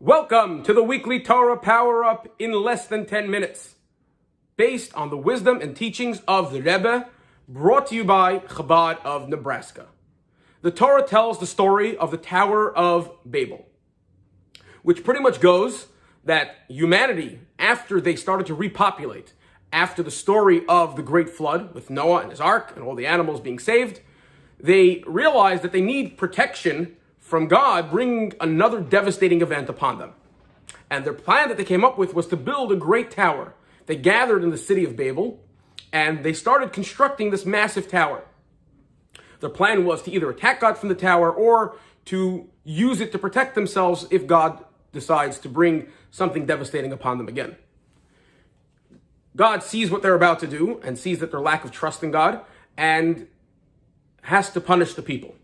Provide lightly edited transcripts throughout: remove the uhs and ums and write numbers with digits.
Welcome to the weekly Torah Power-up in less than 10 minutes, based on the wisdom and teachings of the Rebbe, brought to you by Chabad of Nebraska. The Torah tells the story of the Tower of Babel, which pretty much goes that humanity, after they started to repopulate, after the story of the great flood with Noah and his ark and all the animals being saved, they realized that they need protection from God bringing another devastating event upon them. And their plan that they came up with was to build a great tower. They gathered in the city of Babel, and they started constructing this massive tower. Their plan was to either attack God from the tower or to use it to protect themselves if God decides to bring something devastating upon them again. God sees what they're about to do and sees that their lack of trust in God and has to punish the people.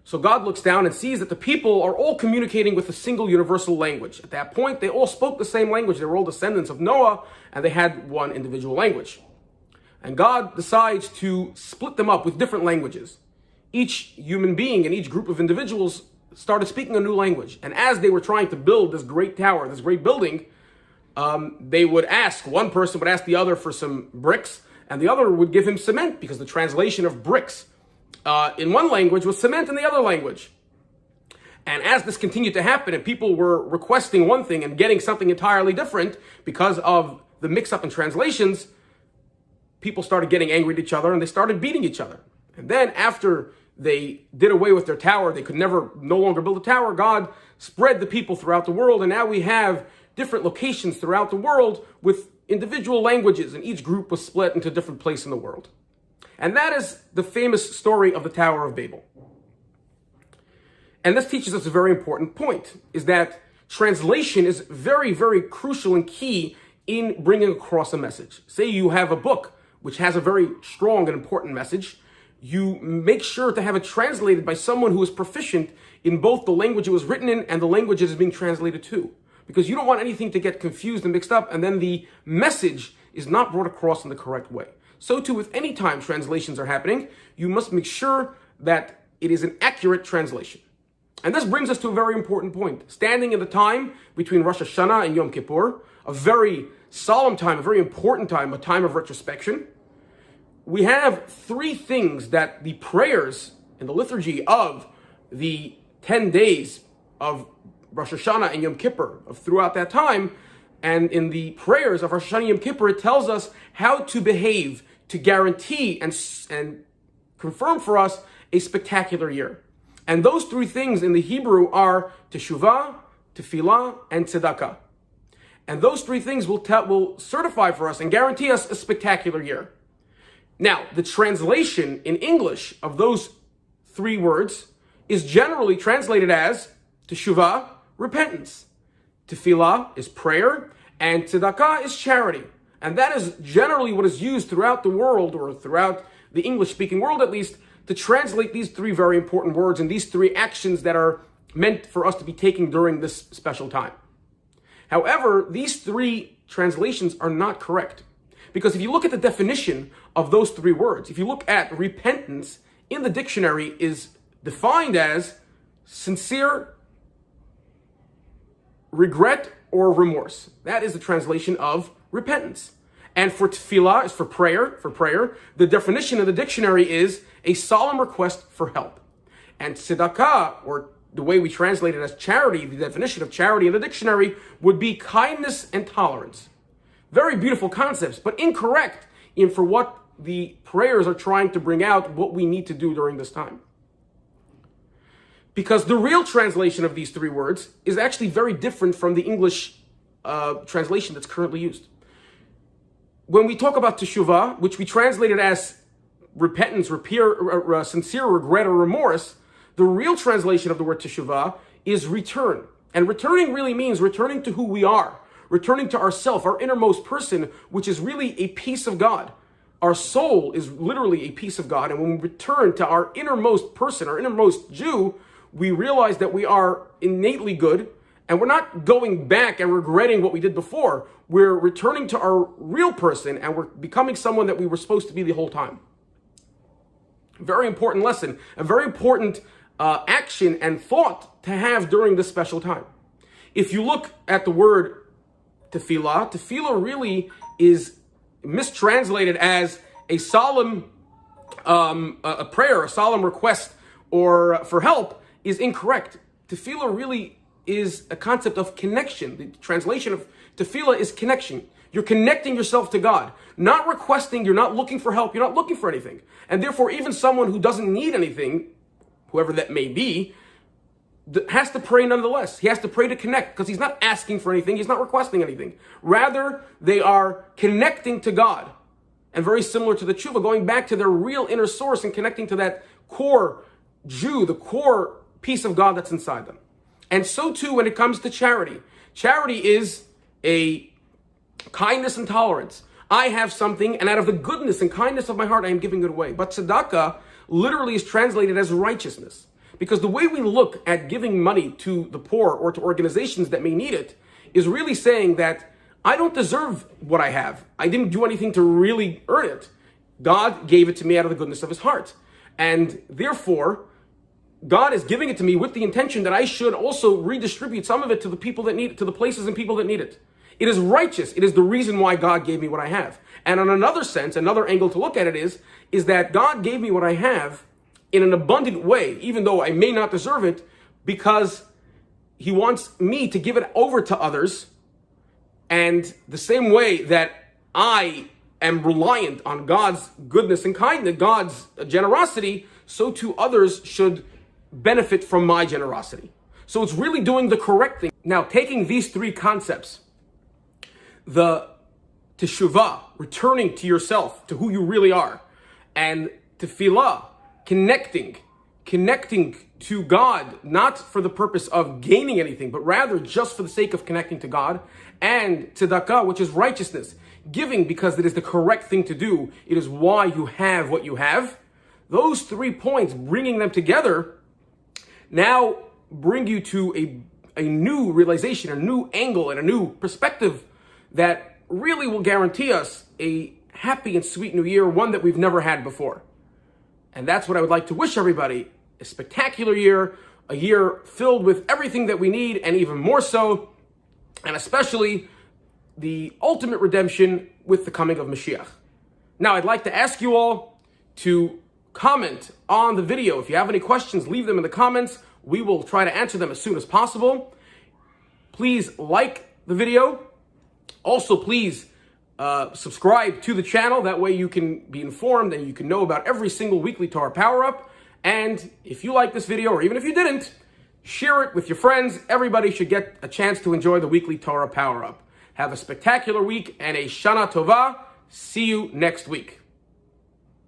So God looks down and sees that the people are all communicating with a single universal language. At that point, they all spoke the same language. They were all descendants of Noah, and they had one individual language. And God decides to split them up with different languages. Each human being and each group of individuals started speaking a new language. And as they were trying to build this great tower, this great building, they would ask, one person would ask the other for some bricks, and the other would give him cement, because the translation of bricks in one language was cement in the other language. And as this continued to happen and people were requesting one thing and getting something entirely different because of the mix-up in translations, people started getting angry at each other and they started beating each other. And then after they did away with their tower, they could no longer build a tower, God spread the people throughout the world, and now we have different locations throughout the world with individual languages, and each group was split into a different place in the world. And that is the famous story of the Tower of Babel. And this teaches us a very important point, is that translation is very, very crucial and key in bringing across a message. Say you have a book which has a very strong and important message. You make sure to have it translated by someone who is proficient in both the language it was written in and the language it is being translated to. Because you don't want anything to get confused and mixed up, and then the message is not brought across in the correct way. So too, with any time translations are happening, you must make sure that it is an accurate translation. And this brings us to a very important point. Standing in the time between Rosh Hashanah and Yom Kippur, a very solemn time, a very important time, a time of retrospection, we have three things that the prayers in the liturgy of the 10 days of Rosh Hashanah and Yom Kippur, of throughout that time, and in the prayers of Rosh Hashanah and Yom Kippur, it tells us how to behave to guarantee and confirm for us a spectacular year. And those three things in the Hebrew are Teshuva, Tefilah, and Tzedaka. And those three things will certify for us and guarantee us a spectacular year. Now, the translation in English of those three words is generally translated as Teshuva, repentance. Tefilah is prayer, and Tzedaka is charity. And that is generally what is used throughout the world, or throughout the English-speaking world at least, to translate these three very important words and these three actions that are meant for us to be taking during this special time. However, these three translations are not correct. Because if you look at the definition of those three words, if you look at repentance in the dictionary, is defined as sincere regret or remorse. That is the translation of repentance. And for tefillah is for prayer. The definition of the dictionary is a solemn request for help. And tzedakah, or the way we translate it as charity, the definition of charity in the dictionary would be kindness and tolerance. Very beautiful concepts, but incorrect for what the prayers are trying to bring out, what we need to do during this time. Because the real translation of these three words is actually very different from the English translation that's currently used. When we talk about Teshuva, which we translated as repentance, sincere regret or remorse, the real translation of the word Teshuva is return. And returning really means returning to who we are, returning to ourself, our innermost person, which is really a piece of God. Our soul is literally a piece of God. And when we return to our innermost person, our innermost Jew, we realize that we are innately good, and we're not going back and regretting what we did before. We're returning to our real person, and we're becoming someone that we were supposed to be the whole time. Very important lesson, a very important action and thought to have during this special time. If you look at the word tefillah, tefillah really is mistranslated as a solemn a prayer, a solemn request, or for help is incorrect. Tefillah really is a concept of connection. The translation of tefillah is connection. You're connecting yourself to God, not requesting. You're not looking for help. You're not looking for anything. And therefore, even someone who doesn't need anything, whoever that may be, has to pray nonetheless. He has to pray to connect because he's not asking for anything. He's not requesting anything. Rather, they are connecting to God. And very similar to the tshuva, going back to their real inner source and connecting to that core Jew, the core piece of God that's inside them. And so too when it comes to charity. Charity is a kindness and tolerance. I have something, and out of the goodness and kindness of my heart, I am giving it away. But tzedakah literally is translated as righteousness. Because the way we look at giving money to the poor or to organizations that may need it is really saying that I don't deserve what I have. I didn't do anything to really earn it. God gave it to me out of the goodness of his heart. And therefore, God is giving it to me with the intention that I should also redistribute some of it to the people that need it, to the places and people that need it. It is righteous. It is the reason why God gave me what I have. And on another sense, another angle to look at it is that God gave me what I have in an abundant way, even though I may not deserve it, because he wants me to give it over to others. And the same way that I am reliant on God's goodness and kindness, God's generosity, so too others should benefit from my generosity. So it's really doing the correct thing. Now, taking these three concepts, the Teshuva, returning to yourself, to who you really are, and Tefilah, connecting to God, not for the purpose of gaining anything, but rather just for the sake of connecting to God, and Tzedaka, which is righteousness, giving because it is the correct thing to do. It is why you have what you have. Those 3 points, bringing them together, now bring you to a new realization, a new angle, and a new perspective that really will guarantee us a happy and sweet new year, one that we've never had before. And that's what I would like to wish everybody, a spectacular year, a year filled with everything that we need, and even more so, and especially the ultimate redemption with the coming of Mashiach. Now, I'd like to ask you all to comment on the video. If you have any questions, leave them in the comments. We will try to answer them as soon as possible. Please like the video. Also, please subscribe to the channel. That way you can be informed and you can know about every single weekly Torah Power-up. And if you like this video, or even if you didn't, share it with your friends. Everybody should get a chance to enjoy the weekly Torah Power-up. Have a spectacular week and a Shana Tova. See you next week.